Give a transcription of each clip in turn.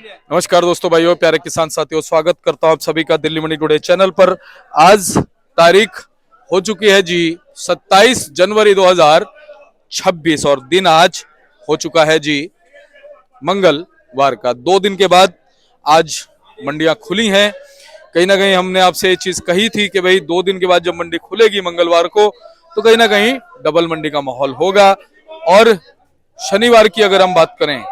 नमस्कार दोस्तों, भाइयों, प्यारे किसान साथियों, स्वागत करता हूं आप सभी का दिल्ली मंडी टुडे चैनल पर। आज तारीख हो चुकी है जी 27 जनवरी 2026 और दिन आज हो चुका है जी मंगलवार का। 2 दिन के बाद आज मंडियां खुली हैं। कहीं ना कहीं हमने आपसे ये चीज कही थी कि भाई 2 दिन के बाद जब मंडी खुलेगी मंगलवार को तो कहीं ना कहीं डबल मंडी का माहौल होगा। और शनिवार की अगर हम बात करें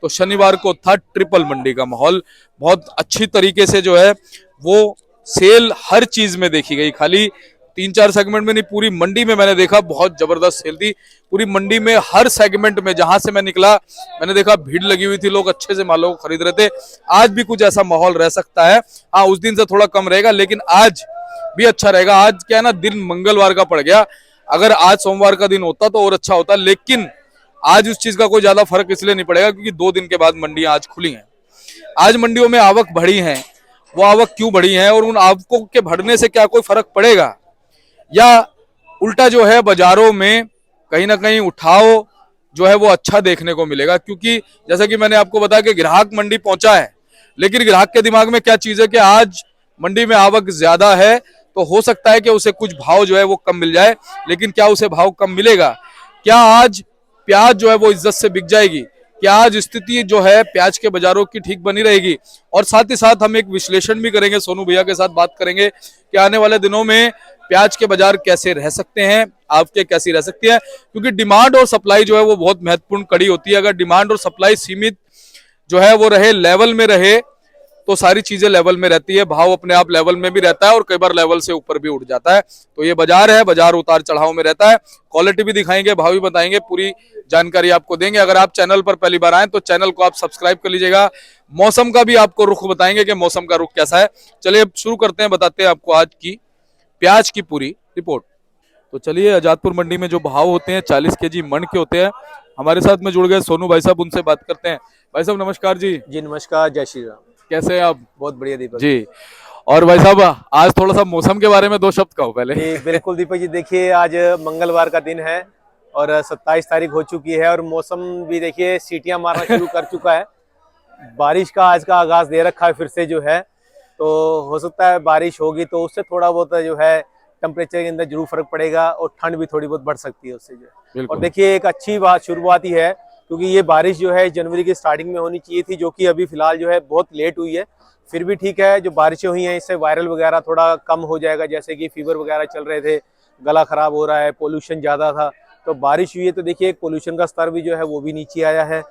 तो शनिवार को था ट्रिपल मंडी का माहौल। बहुत अच्छी तरीके से जो है वो सेल हर चीज में देखी गई, खाली 3-4 सेगमेंट में नहीं, पूरी मंडी में मैंने देखा बहुत जबरदस्त सेल थी। पूरी मंडी में हर सेगमेंट में जहां से मैं निकला मैंने देखा भीड़ लगी हुई थी, लोग अच्छे से मालों को खरीद रहे थे। आज भी कुछ ऐसा माहौल रह सकता है। हाँ, उस दिन से थोड़ा कम रहेगा लेकिन आज भी अच्छा रहेगा। आज क्या है ना, दिन मंगलवार का पड़ गया। अगर आज सोमवार का दिन होता तो और अच्छा होता, लेकिन आज उस चीज का कोई ज्यादा फर्क इसलिए नहीं पड़ेगा क्योंकि 2 दिन के बाद मंडियां आज खुली हैं। आज मंडियों में आवक बढ़ी है। वो आवक क्यों बढ़ी है और उन आवकों के बढ़ने से क्या कोई फर्क पड़ेगा या उल्टा जो है बाजारों में कहीं ना कहीं उठाव जो है वो अच्छा देखने को मिलेगा। क्योंकि जैसा कि मैंने आपको बताया कि ग्राहक मंडी पहुंचा है, लेकिन ग्राहक के दिमाग में क्या चीज है कि आज मंडी में आवक ज्यादा है तो हो सकता है कि उसे कुछ भाव जो है वो कम मिल जाए, लेकिन क्या उसे भाव कम मिलेगा? क्या आज प्याज जो है वो इज्जत से बिक जाएगी? क्या आज स्थिति जो है प्याज के बाजारों की ठीक बनी रहेगी? और साथ ही साथ हम एक विश्लेषण भी करेंगे, सोनू भैया के साथ बात करेंगे कि आने वाले दिनों में प्याज के बाजार कैसे रह सकते हैं, आपके कैसी रह सकती है। क्योंकि डिमांड और सप्लाई जो है वो बहुत महत्वपूर्ण कड़ी होती है। अगर डिमांड और सप्लाई सीमित जो है वो रहे, लेवल में रहे, तो सारी चीजें लेवल में रहती है, भाव अपने आप लेवल में भी रहता है और कई बार लेवल से ऊपर भी उठ जाता है। तो ये बाजार है, बाजार उतार चढ़ाव में रहता है। क्वालिटी भी दिखाएंगे, भाव भी बताएंगे, पूरी जानकारी आपको देंगे। अगर आप चैनल पर पहली बार आए तो चैनल को आप सब्सक्राइब कर लीजिएगा। मौसम का भी आपको रुख बताएंगे कि मौसम का रुख कैसा है। चलिए शुरू करते हैं, बताते हैं आपको आज की प्याज की पूरी रिपोर्ट। तो चलिए, आजादपुर मंडी में जो भाव होते हैं 40 केजी मन के होते हैं। हमारे साथ में जुड़ गए सोनू भाई साहब, उनसे बात करते हैं। भाई साहब नमस्कार जी। जी नमस्कार, जय श्री राम। कैसे हैं आप? बहुत बढ़िया दीपक जी। और भाई साहब आज थोड़ा सा मौसम के बारे में 2 शब्द कहो पहले। जी। बिल्कुल दीपक जी, देखिए आज मंगलवार का दिन है और 27 तारीख हो चुकी है और मौसम भी देखिए सीटियां मारना शुरू कर चुका है। बारिश का आज का आगाज दे रखा है फिर से जो है, तो हो सकता है बारिश होगी तो उससे थोड़ा बहुत जो है टेम्परेचर के अंदर जरूर फर्क पड़ेगा और ठंड भी थोड़ी बहुत बढ़ सकती है उससे जो है। और देखिए एक अच्छी बात शुरुआत ही है क्योंकि ये बारिश जो है जनवरी की स्टार्टिंग में होनी चाहिए थी, जो कि अभी फिलहाल जो है बहुत लेट हुई है। फिर भी ठीक है, जो बारिशें हुई हैं इससे वायरल वगैरह थोड़ा कम हो जाएगा, जैसे कि फीवर वगैरह चल रहे थे, गला खराब हो रहा है, पोल्यूशन ज़्यादा था, तो बारिश हुई है तो देखिए पोल्यूशन का स्तर भी जो है वो भी नीचे आया है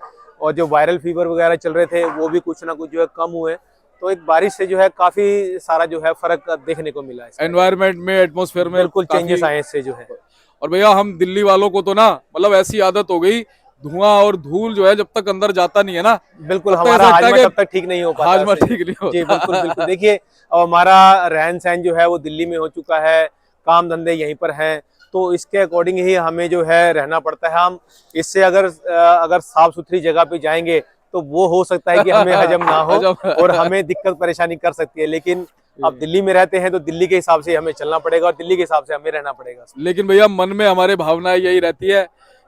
और जो वायरल फीवर वगैरह चल रहे थे वो भी कुछ ना कुछ जो है कम हुए। तो एक बारिश से जो है काफ़ी सारा जो है फर्क देखने को मिला है। एनवायरमेंट में, एटमॉस्फेयर में बिल्कुल चेंजेस आए इससे जो है। और भैया हम दिल्ली वालों को तो ना मतलब ऐसी आदत हो गई, धुआं और धूल जो है जब तक अंदर जाता नहीं है ना, बिल्कुल हमारा हाजमा तब तक ठीक नहीं हो पाता। हाजमा ठीक नहीं होता। जी बिल्कुल बिल्कुल। देखिए अब हमारा रहन सहन जो है वो दिल्ली में हो चुका है, काम धंधे यहीं पर हैं, तो इसके अकॉर्डिंग ही हमें जो है रहना पड़ता है। हम इससे अगर साफ सुथरी जगह पे जाएंगे तो वो हो सकता है कि हमें हजम ना हो और हमें दिक्कत परेशानी कर सकती है, लेकिन अब दिल्ली में रहते हैं तो दिल्ली के हिसाब से हमें चलना पड़ेगा और दिल्ली के हिसाब से हमें रहना पड़ेगा। लेकिन भैया मन में हमारे भावना यही रहती है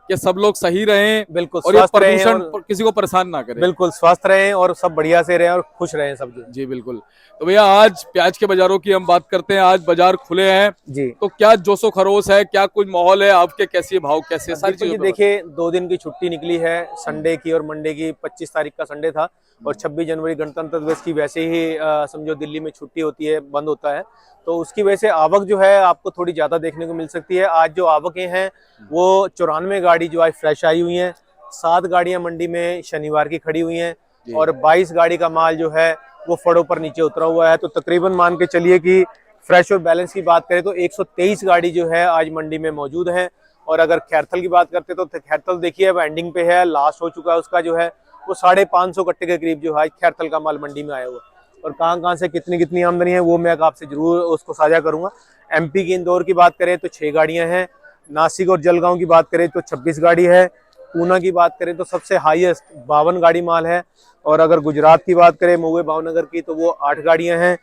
कि सब लोग सही रहें, बिल्कुल और ये स्वस्थ रहें प्रदूषण और किसी को परेशान ना करे। बिल्कुल स्वस्थ रहें और सब बढ़िया से रहें और खुश रहें सब जो। जी बिल्कुल। तो भैया आज प्याज के बाजारों की हम बात करते हैं। आज बाजार खुले हैं जी, तो क्या जोशो खरोश है, क्या कुछ माहौल है, आपके कैसे भाव कैसे सारी चीजें? देखिए 2 दिन की छुट्टी निकली है, संडे की और मंडे की। 25 तारीख का संडे था और 26 जनवरी गणतंत्र दिवस की वैसे ही समझो दिल्ली में छुट्टी होती है, बंद होता है, तो उसकी वजह से आवक जो है आपको थोड़ी ज्यादा देखने को मिल सकती है। आज जो आवकें हैं वो 94 गाड़ी जो आज फ्रेश आई हुई हैं, 7 गाड़ियां मंडी में शनिवार की खड़ी हुई हैं और 22 गाड़ी का माल जो है वो फड़ों पर नीचे उतरा हुआ है। तो तकरीबन मान के चलिए कि फ्रेश और बैलेंस की बात करें तो 123 गाड़ी जो है आज मंडी में मौजूद है। और अगर खैरथल की बात करते तो खैरथल देखिए अब एंडिंग पे है, लास्ट हो चुका है उसका जो है वो 550 कट्टे के करीब जो है खैरथल का माल मंडी में आया हुआ। और कहाँ से कितनी कितनी आमदनी है वो मैं आपसे जरूर उसको साझा करूंगा। एमपी की इंदौर की बात करें तो 6 गाड़ियां हैं, नासिक और जलगांव की बात करें तो 26 गाड़ी है, पूना की बात करें तो सबसे हाईएस्ट 52 गाड़ी माल है, और अगर गुजरात की बात करें महुए भावनगर की तो वो 8 गाड़ियां हैं,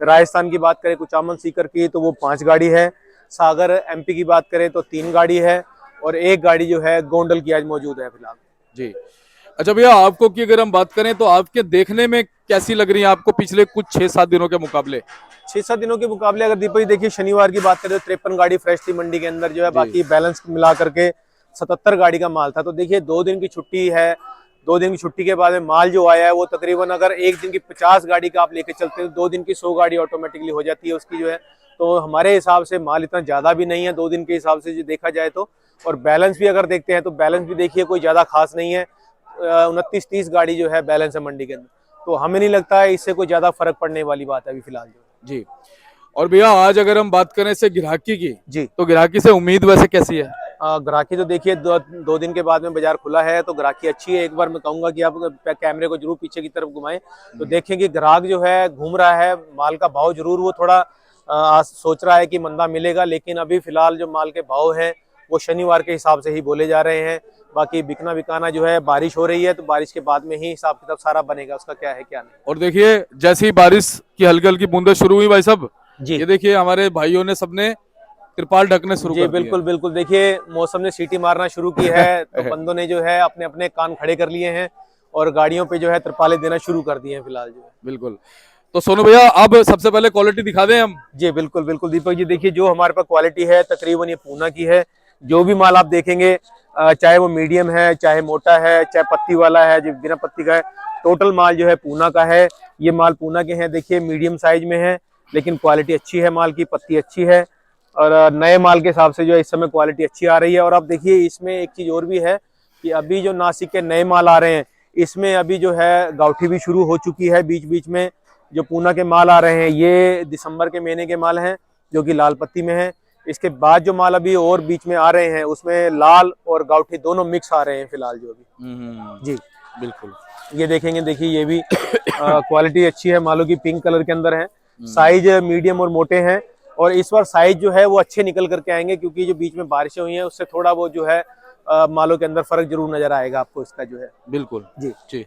राजस्थान की बात करें कुचामन सीकर की तो वो 5 गाड़ी है, सागर एमपी की बात करें तो 3 गाड़ी है और 1 गाड़ी जो है गोंडल की आज मौजूद है फिलहाल। जी अच्छा भैया, आपको की अगर हम बात करें तो आपके देखने में कैसी लग रही है आपको पिछले कुछ 6-7 दिनों के मुकाबले? 6-7 दिनों के मुकाबले अगर दीपक जी देखिए, शनिवार की बात करें तो 53 गाड़ी फ्रेश थी मंडी के अंदर जो है, जी। बाकी बैलेंस मिला करके 77 गाड़ी का माल था। तो देखिए 2 दिन की छुट्टी है, 2 दिन की छुट्टी के बाद में माल जो आया है वो तकरीबन, अगर एक दिन की 50 गाड़ी का आप लेके चलते हैं, 2 दिन की 100 गाड़ी ऑटोमेटिकली हो जाती है उसकी जो है। तो हमारे हिसाब से माल इतना ज्यादा भी नहीं है 2 दिन के हिसाब से जो देखा जाए तो। और बैलेंस भी अगर देखते हैं तो बैलेंस भी देखिए कोई ज्यादा खास नहीं है, 29-30 गाड़ी जो है बैलेंस है मंडी के अंदर। तो हमें नहीं लगता है इससे कोई ज्यादा फर्क पड़ने वाली बात है अभी फिलहाल जो। जी। और भैया आज अगर हम बात करें से ग्राहकी की, जी। तो ग्राहकी से उम्मीद वैसे कैसी है? ग्राहकी तो देखिए 2 दिन के बाद में बाजार खुला है तो ग्राहकी अच्छी है। एक बार मैं कहूंगा कि आप कैमरे को जरूर पीछे की तरफ घुमाएं तो देखें कि ग्राहक जो है घूम रहा है। माल का भाव जरूर वो थोड़ा सोच रहा है कि मंदा मिलेगा, लेकिन अभी फिलहाल जो माल के भाव हैं वो शनिवार के हिसाब से ही बोले जा रहे हैं। बाकी बिकना बिकाना जो है, बारिश हो रही है तो बारिश के बाद में ही हिसाब किताब सारा बनेगा, उसका क्या है क्या नहीं। और देखिए जैसे ही बारिश की हल्की हल्की बूंदें शुरू हुई भाई साहब, जी ये देखिए हमारे भाइयों ने सबने तिरपाल ढकने शुरू जी कर दिए। बिल्कुल बिल्कुल। देखिए मौसम ने सीटी मारना शुरू की है तो बंदों ने जो है अपने अपने कान खड़े कर लिए हैं और गाड़ियों पे जो है तिरपालें देना शुरू कर दिए हैं फिलहाल जो है। बिल्कुल। तो सोनू भैया अब सबसे पहले क्वालिटी दिखा दें हम। जी बिल्कुल बिल्कुल दीपक जी, देखिए जो हमारे पास क्वालिटी है तकरीबन ये पूना की है। जो भी माल आप देखेंगे, चाहे वो मीडियम है, चाहे मोटा है, चाहे पत्ती वाला है, जो बिना पत्ती का है, टोटल माल जो है पूना का है। ये माल पूना के हैं, देखिए मीडियम साइज में है लेकिन क्वालिटी अच्छी है, माल की पत्ती अच्छी है। और नए माल के हिसाब से जो है इस समय क्वालिटी अच्छी आ रही है। और आप देखिए इसमें एक चीज और भी है कि अभी जो नासिक के नए माल आ रहे हैं इसमें अभी जो है गाउठी भी शुरू हो चुकी है। बीच बीच में जो पूना के माल आ रहे हैं ये दिसंबर के महीने के माल हैं जो कि लाल पत्ती में है। इसके बाद जो माल अभी और बीच में आ रहे हैं उसमें लाल और गाउठी दोनों मिक्स आ रहे हैं फिलहाल जो अभी। जी बिल्कुल। ये देखेंगे, देखिए ये भी क्वालिटी अच्छी है मालों की, पिंक कलर के अंदर है। साइज मीडियम और मोटे हैं और इस बार साइज जो है वो अच्छे निकल करके आएंगे क्योंकि जो बीच में बारिशें हुई हैं उससे थोड़ा वो जो है मालों के अंदर फर्क जरूर नजर आएगा आपको इसका जो है। बिल्कुल। जी जी।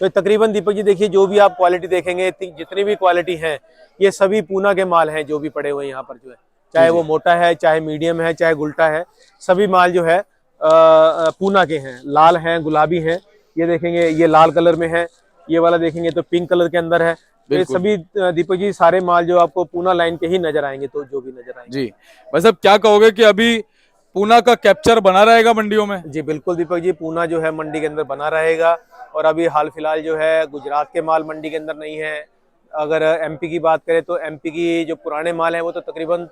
तो तकरीबन दीपक जी देखिए जो भी आप क्वालिटी देखेंगे, जितनी भी क्वालिटी है ये सभी पूना के माल हैं जो भी पड़े हुए हैं यहाँ पर जो है, चाहे वो मोटा है, चाहे मीडियम है, चाहे गुल्टा है, सभी माल जो है पूना के हैं। लाल हैं, गुलाबी हैं, ये देखेंगे ये लाल कलर में है, ये वाला देखेंगे तो पिंक कलर के अंदर है। तो ये सभी दीपक जी सारे माल जो आपको पूना लाइन के ही नजर आएंगे, तो जो भी नजर आएंगे। जी भाई साहब, क्या कहोगे कि अभी पूना का कैप्चर बना रहेगा मंडियों में? जी बिल्कुल दीपक जी, पूना जो है मंडी के अंदर बना रहेगा। और अभी हाल फिलहाल जो है गुजरात के माल मंडी के अंदर नहीं है। अगर एमपी की बात करें तो एमपी की जो पुराने माल हैं वो तो तकरीबन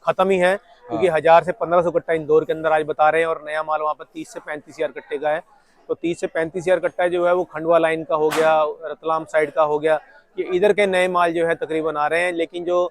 खत्म ही है क्योंकि 1000 से 1500 कट्टा इंदौर के अंदर आज बता रहे हैं और नया माल वहाँ पर 30 से 35 हजार कट्टे का है। तो 30 से 35 हजार कट्टा जो है वो खंडवा लाइन का हो गया, रतलाम साइड का हो गया, ये इधर के नए माल जो है तकरीबन आ रहे हैं। लेकिन जो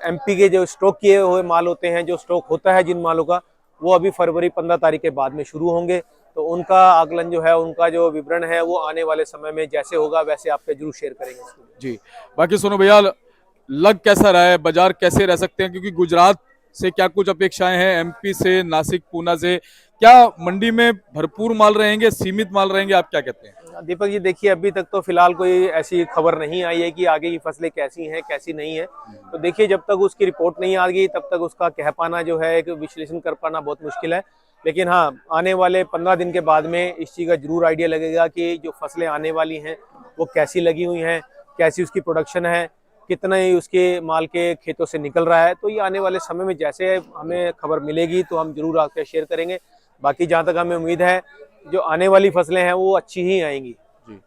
एमपी के जो स्टॉक किए हुए माल होते हैं, जो स्टॉक होता है जिन मालों का, वो अभी फरवरी 15 तारीख के बाद में शुरू होंगे। तो उनका आकलन जो है, उनका जो विवरण है वो आने वाले समय में जैसे होगा वैसे आपके जरूर शेयर करेंगे इसको। जी। बाकी सुनो भैया, लग कैसा रहा है, बाजार कैसे रह सकते हैं, क्योंकि गुजरात से क्या कुछ अपेक्षाएं हैं, एमपी से, नासिक, पूना से, क्या मंडी में भरपूर माल रहेंगे, सीमित माल रहेंगे, आप क्या कहते हैं? दीपक जी देखिए अभी तक तो फिलहाल कोई ऐसी खबर नहीं आई है कि आगे की फसलें कैसी हैं कैसी नहीं है। तो देखिए जब तक उसकी रिपोर्ट नहीं आ गई तब तक उसका कह पाना जो है, एक विश्लेषण कर पाना बहुत मुश्किल है। लेकिन हाँ, आने वाले 15 दिन के बाद में इस चीज़ का जरूर आइडिया लगेगा कि जो फसलें आने वाली हैं वो कैसी लगी हुई हैं, कैसी उसकी प्रोडक्शन है, कितना ही उसके माल के खेतों से निकल रहा है। तो ये आने वाले समय में जैसे हमें खबर मिलेगी तो हम जरूर आपके शेयर करेंगे। बाकी जहाँ तक हमें उम्मीद है जो आने वाली फसलें हैं वो अच्छी ही आएंगी। जी।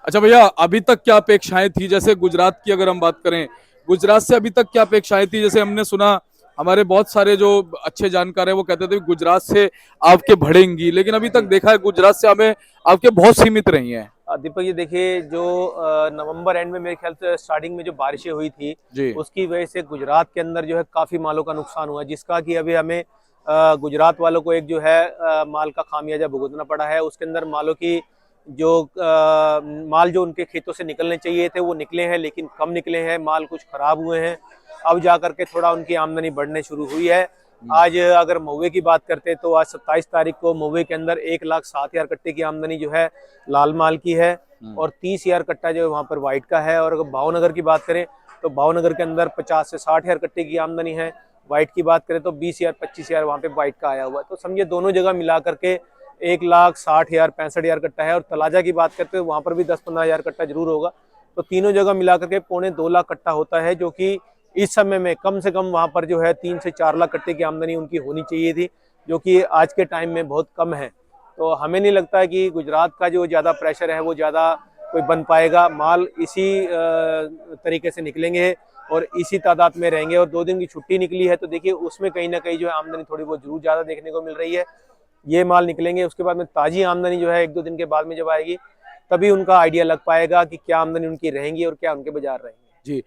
अच्छा भैया, अभी तक क्या अपेक्षाएं थी, जैसे गुजरात की अगर हम बात करें, गुजरात से अभी तक क्या अपेक्षाएं थी? जैसे हमने सुना, हमारे बहुत सारे जो अच्छे जानकार है वो कहते थे गुजरात से आपके बढ़ेंगी, लेकिन अभी तक देखा है गुजरात से हमें आपके बहुत सीमित रही हैं। दीपक जी देखिए जो नवंबर एंड में मेरे ख्याल से स्टार्टिंग में जो बारिशें हुई थी उसकी वजह से गुजरात के अंदर जो है काफी मालों का नुकसान हुआ, जिसका कि अभी हमें गुजरात वालों को एक जो है माल का खामियाजा भुगतना पड़ा है। उसके अंदर मालों की जो माल जो उनके खेतों से निकलने चाहिए थे वो निकले हैं लेकिन कम निकले हैं, माल कुछ खराब हुए हैं। अब जा करके थोड़ा उनकी आमदनी बढ़ने शुरू हुई है। आज अगर महुए की बात करते हैं तो आज 27 तारीख को महुए के अंदर 1,07,000 कट्टे की आमदनी जो है लाल माल की है और 30,000 कट्टा जो है वहाँ पर व्हाइट का है। और अगर भावनगर की बात करें तो भावनगर के अंदर 50 से 60,000 कट्टे की आमदनी है। व्हाइट की बात करें तो 20,000 25,000 वहाँ पे व्हाइट का आया हुआ है। तो समझिए दोनों जगह मिला करके 1,60,000 65,000 कट्टा है। और तलाजा की बात करते हैं वहाँ पर भी 10-15 हज़ार कट्टा जरूर होगा। तो तीनों जगह मिलाकर के 2.25 लाख कट्टा होता है, जो कि इस समय में कम से कम वहाँ पर जो है 3 से 4 लाख कट्टे की आमदनी उनकी होनी चाहिए थी, जो कि आज के टाइम में बहुत कम है। तो हमें नहीं लगता है कि गुजरात का जो ज़्यादा प्रेशर है वो ज़्यादा कोई बन पाएगा। माल इसी तरीके से निकलेंगे और इसी तादाद में रहेंगे। और 2 दिन की छुट्टी निकली है तो देखिए उसमें कहीं ना कहीं जो है आमदनी थोड़ी बहुत जरूर ज़्यादा देखने को मिल रही है। ये माल निकलेंगे, उसके बाद में ताज़ी आमदनी जो है 1-2 दिन के बाद में जब आएगी तभी उनका आइडिया लग पाएगा कि क्या आमदनी उनकी रहेंगी और क्या उनके बाजार रहेंगे। जी।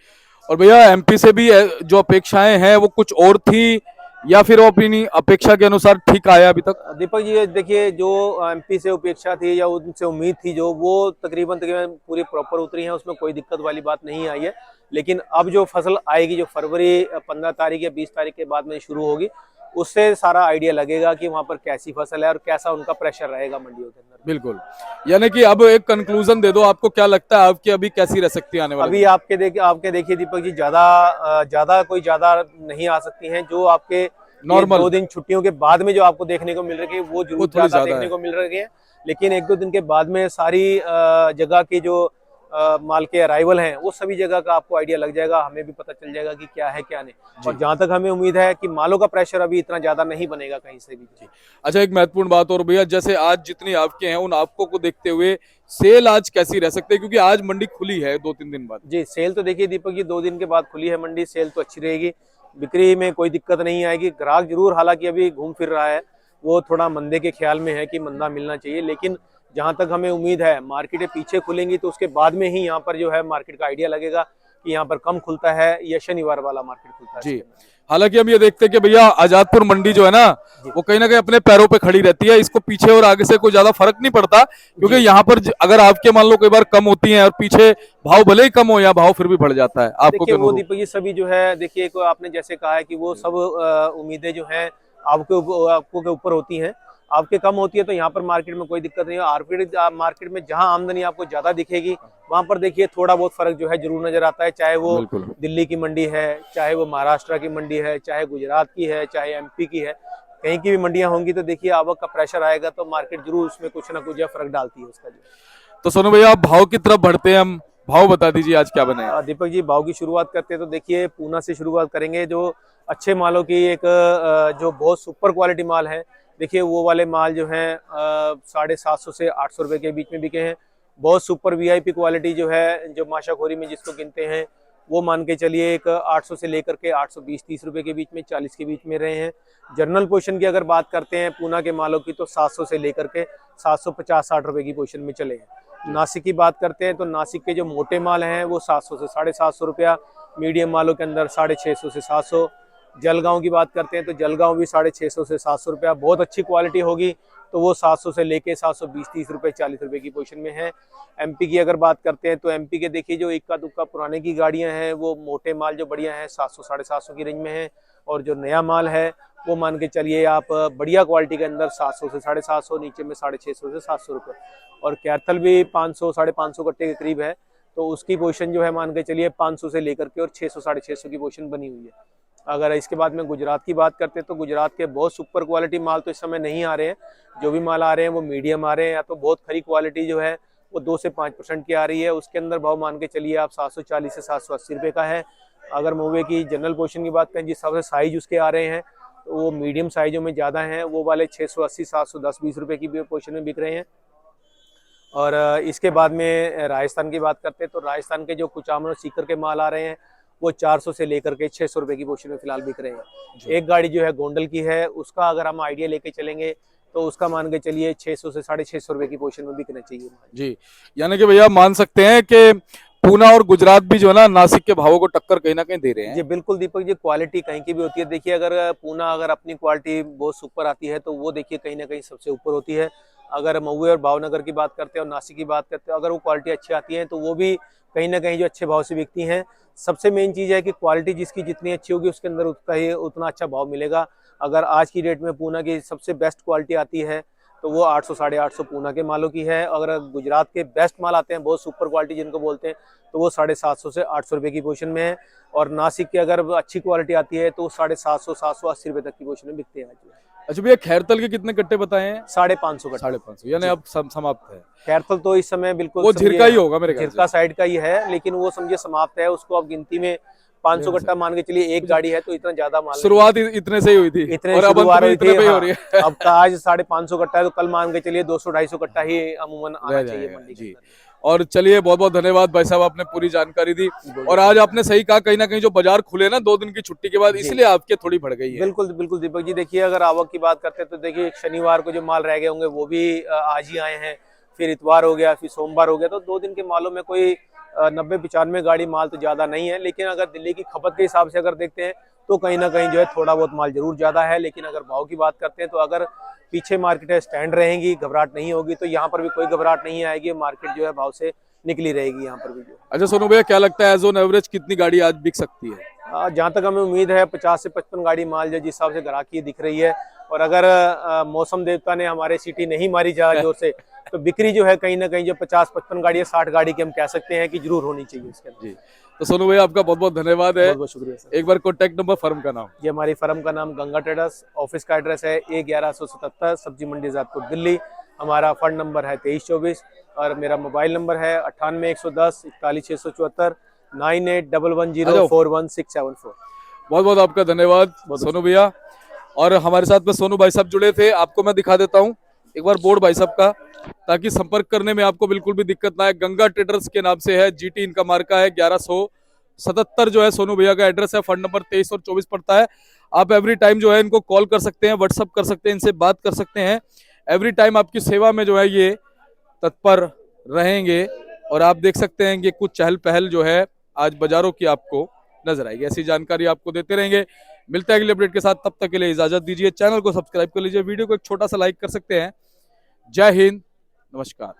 और भैया एमपी से भी जो अपेक्षाएं हैं वो कुछ और थी, या फिर वो अपनी अपेक्षा के अनुसार ठीक आया अभी तक? दीपक जी, ये देखिए जो एमपी से अपेक्षा थी या उनसे उम्मीद थी जो, वो तकरीबन तकरीबन पूरी प्रॉपर उतरी है, उसमें कोई दिक्कत वाली बात नहीं आई है। लेकिन अब जो फसल आएगी, जो फरवरी 15 तारीख या 20 तारीख के बाद में शुरू होगी, उससे सारा आइडिया लगेगा कि वहाँ पर कैसी फसल है और कैसा उनका प्रेशर रहेगा मंडियों के अंदर। बिल्कुल। यानी कि अब एक कंक्लूजन दे दो, आपको क्या लगता है आपकी अभी कैसी रह सकती है आने वाले अभी आपके देखिए दीपक जी, ज्यादा कोई ज्यादा नहीं आ सकती हैं। जो आपके नॉर्मल 2 दिन छुट्टियों के बाद में जो आपको देखने को मिल रही है वो जरूर थोड़ी ज्यादा ज्यादा देखने है। को मिल रही है। लेकिन 1-2 दिन के बाद में सारी जगह की जो माल के अराइवल हैं वो सभी जगह का आपको आइडिया लग जाएगा, हमें भी पता चल जाएगा कि क्या है क्या नहीं। और जहां तक हमें उम्मीद है कि मालों का प्रेशर अभी इतना ज्यादा नहीं बनेगा कहीं से भी। अच्छा, एक महत्वपूर्ण बात और भैया, जैसे आज जितनी आपके हैं उन आपको को देखते हुए सेल आज कैसी रह सकती है, क्योंकि आज मंडी खुली है 2-3 दिन बाद? जी, सेल तो देखिए दीपक जी 2 दिन के बाद खुली है मंडी, सेल तो अच्छी रहेगी, बिक्री में कोई दिक्कत नहीं आएगी। ग्राहक जरूर हालांकि अभी घूम फिर रहा है, वो थोड़ा मंदे के ख्याल में है कि मंदा मिलना चाहिए। लेकिन जहां तक हमें उम्मीद है मार्केटें पीछे खुलेंगी तो उसके बाद में ही यहाँ पर जो है मार्केट का आइडिया लगेगा कि यहाँ पर कम खुलता है या शनिवार वाला मार्केट खुलता है। जी। हालांकि हम ये देखते हैं कि भैया आजादपुर मंडी जो है ना, वो कहीं ना कहीं अपने पैरों पे खड़ी रहती है, इसको पीछे और आगे से कोई ज्यादा फर्क नहीं पड़ता, क्योंकि यहाँ पर अगर आपके मान लो कई बार कम होती हैं और पीछे भाव भले ही कम हो या भाव फिर भी बढ़ जाता है। आपको देखिए क्या वो अनुरूप? दीपक जी सभी जो है, देखिए आपने जैसे कहा है कि वो सब उम्मीदें जो हैं आपको के ऊपर होती हैं, आपके कम होती है तो यहाँ पर मार्केट में कोई दिक्कत नहीं है। मार्केट में जहाँ आमदनी आपको ज्यादा दिखेगी वहां पर देखिए थोड़ा बहुत फर्क जो है जरूर नजर आता है, चाहे वो बिल्कुल। दिल्ली की मंडी है, चाहे वो महाराष्ट्र की मंडी है, चाहे गुजरात की है, चाहे एमपी की है, कहीं की भी मंडियां होंगी तो देखिए आवक का प्रेशर आएगा तो मार्केट जरूर उसमें कुछ ना कुछ जो फर्क डालती है उसका जो। तो सोनू भैया, आप भाव की तरफ बढ़ते हैं, हम भाव बता दीजिए आज क्या बने? दीपक जी भाव की शुरुआत करते हैं तो देखिए पूना से शुरुआत करेंगे। जो अच्छे मालों की एक जो बहुत सुपर क्वालिटी माल है, देखिए वो वाले माल जो हैं 750 से 800 रुपए के बीच में बिके हैं। बहुत सुपर वीआईपी क्वालिटी जो है, जो माशाखोरी में जिसको गिनते हैं, वो मान के चलिए एक 800 से लेकर के 820-30 रुपए के बीच में, 40 के बीच में रहे हैं। जनरल पोजीशन की अगर बात करते हैं पूना के मालों की तो 700 से लेकर के 750-60 रुपए की पोजीशन में चले हैं। नासिक की बात करते हैं तो नासिक के जो मोटे माल हैं वो 700 से 750 रुपया, मीडियम मालों के अंदर 650 से 700। जलगांव की बात करते हैं तो जलगांव भी 650 से 700 रुपया, बहुत अच्छी क्वालिटी होगी तो वो 700 से लेके 720-30 रुपए 40 रुपए की पोजीशन में है। एमपी की अगर बात करते हैं तो एमपी के देखिए जो इक्का दुक्का पुराने की गाड़ियां हैं, वो मोटे माल जो बढ़िया हैं 700-750 की रेंज में है। और जो नया माल है वो मान के चलिए आप बढ़िया क्वालिटी के अंदर 700 से 750, नीचे में 650 से 700 रुपये। और कैथल भी 500-550 कट्टे के करीब है, तो उसकी पोजीशन जो है मान के चलिए 500 से लेकर के और 600-650 की पोजीशन बनी हुई है। अगर इसके बाद में गुजरात की बात करते हैं तो गुजरात के बहुत सुपर क्वालिटी माल तो इस समय नहीं आ रहे हैं, जो भी माल आ रहे हैं वो मीडियम आ रहे हैं, या तो बहुत खरी क्वालिटी जो है वो 2 से 5% की आ रही है। उसके अंदर भाव मान के चलिए आप 740 से 780 रुपये का है। अगर मोवे की जनरल पोजीशन की बात करें, जिस हिसाब से साइज उसके आ रहे हैं तो वो मीडियम साइजों में ज़्यादा हैं, वो वाले 680, 710-20 रुपये की पोजीशन में बिक रहे हैं। और इसके बाद में राजस्थान की बात करते हैं तो राजस्थान के जो कुचामन और सीकर के माल आ रहे हैं वो 400 से लेकर के 600 रुपये की पोजीशन में फिलहाल बिक रहे हैं। एक गाड़ी जो है गोंडल की है, उसका अगर हम आइडिया लेके चलेंगे तो उसका मान के चलिए 600 से 650 रुपये की पोजीशन में बिकना चाहिए जी। यानी कि भैया मान सकते हैं कि पूना और गुजरात भी जो है ना नासिक के भावों को टक्कर कहीं ना कहीं दे रहे हैं। जी बिल्कुल दीपक जी, क्वालिटी कहीं की भी होती है। देखिए अगर पूना अगर अपनी क्वालिटी बहुत सुपर आती है तो वो देखिए कहीं ना कहीं सबसे ऊपर होती है। अगर महुए और भावनगर की बात करते हैं और नासिक की बात करते हैं, अगर वो क्वालिटी अच्छी आती है तो वो भी कहीं ना कहीं जो अच्छे भाव से बिकती हैं। सबसे मेन चीज़ है कि क्वालिटी जिसकी जितनी अच्छी होगी उसके अंदर उतना अच्छा भाव मिलेगा। अगर आज की डेट में पूना की सबसे बेस्ट क्वालिटी आती है तो वो 800-850 पूना के मालों की है। अगर गुजरात के बेस्ट माल आते हैं बहुत सुपर क्वालिटी जिनको बोलते हैं तो वो 750 से 800 रुपये की पोजीशन में है। और नासिक की अगर अच्छी क्वालिटी आती है तो 750, 780 रुपये तक की पोजीशन में बिकते हैं। अच्छा भैया, खैरतल के कितने कट्टे बताए हैं? 550 कट्टा। 550, यानी अब समाप्त है। खैरतल तो इस समय बिल्कुल वो समझिए झिरका ही होगा मेरे ख्याल से। झिरका साइड का ही है, लेकिन वो समझिए समाप्त है। उसको अब गिनती में 500 कट्टा मान के चलिए, एक गाड़ी है तो इतना ज्यादा माल शुरुआत इतने से ही हुई थी, इतने और अब अंत शुरुआत में हुई इतने थी। पे ही हो हाँ, रही है। अब का आज 550 कट्टा है तो कल मान के चलिए 200-250 कट्टा ही अमूमन आना रह चाहिए जाएगा मंडी के जी। अंदर। और चलिए, बहुत बहुत धन्यवाद भाई साहब, आपने पूरी जानकारी दी। और आज आपने सही कहा, कहीं ना कहीं जो बाजार खुले ना 2 दिन की छुट्टी के बाद, जी। इसलिए आपके थोड़ी बढ़ गई है। बिल्कुल बिल्कुल दीपक जी, देखिए अगर आवक की बात करते हैं तो देखिए शनिवार को जो माल रह गए होंगे वो भी आज ही आए हैं, फिर इतवार हो गया, फिर सोमवार हो गया, तो 2 दिन के मालों में कोई 90-95 गाड़ी माल तो ज्यादा नहीं है। लेकिन अगर दिल्ली की खपत के हिसाब से अगर देखते हैं तो कहीं ना कहीं जो है थोड़ा बहुत माल जरूर ज्यादा है। लेकिन अगर भाव की बात करते हैं तो अगर पीछे मार्केट है स्टैंड रहेंगी, घबराहट नहीं होगी, तो यहाँ पर भी कोई घबराहट नहीं आएगी। मार्केट जो है भाव से निकली रहेगी यहाँ पर भी जो। अच्छा सोनू भैया, क्या लगता है एज ऑन एवरेज कितनी गाड़ी आज बिक सकती है? जहाँ तक हमें उम्मीद है 50 से 55 गाड़ी माल जो जिस हिसाब से ग्राहकी दिख रही है, और अगर मौसम देवता ने हमारे सीटी नहीं मारी ज्यादा जोर से तो बिक्री जो है कहीं ना कहीं जो 50-55 गाड़ी है, 60 गाड़ी की हम कह सकते हैं कि जरूर होनी चाहिए इसके अंदर। जी, तो सोनू भैया आपका बहुत बहुत धन्यवाद है। बहुत बहुत शुक्रिया सर। एक बार कॉन्टैक्ट नंबर, फर्म का नाम। ये हमारी फर्म का नाम गंगा ट्रेडर्स, ऑफिस का एड्रेस है A1177 सब्जी मंडी जातपुर दिल्ली। हमारा फंड नंबर है 2324, और मेरा मोबाइल नंबर है 98 110 41 674 9811041674। बहुत बहुत आपका धन्यवाद सोनू भैया। और हमारे साथ में सोनू भाई साहब जुड़े थे, आपको मैं दिखा देता हूँ एक बार बोर्ड भाई साहब का, ताकि संपर्क करने में आपको बिल्कुल भी दिक्कत ना आए। गंगा ट्रेडर्स के नाम से है, जीटी इनका मार्का है, 1177 जो है सोनू भैया का एड्रेस है, फंड नंबर 23 और 24 पड़ता है। आप एवरी टाइम जो है इनको कॉल कर सकते हैं, व्हाट्सअप कर सकते हैं, इनसे बात कर सकते हैं। एवरी टाइम आपकी सेवा में जो है ये तत्पर रहेंगे। और आप देख सकते हैं कि कुछ चहल पहल जो है आज बाजारों की आपको नजर आएगी। ऐसी जानकारी आपको देते रहेंगे। मिलते हैं अगले अपडेट के साथ, तब तक के लिए इजाजत दीजिए। चैनल को सब्सक्राइब कर लीजिए, वीडियो को एक छोटा सा लाइक कर सकते हैं। जय हिंद, नमस्कार।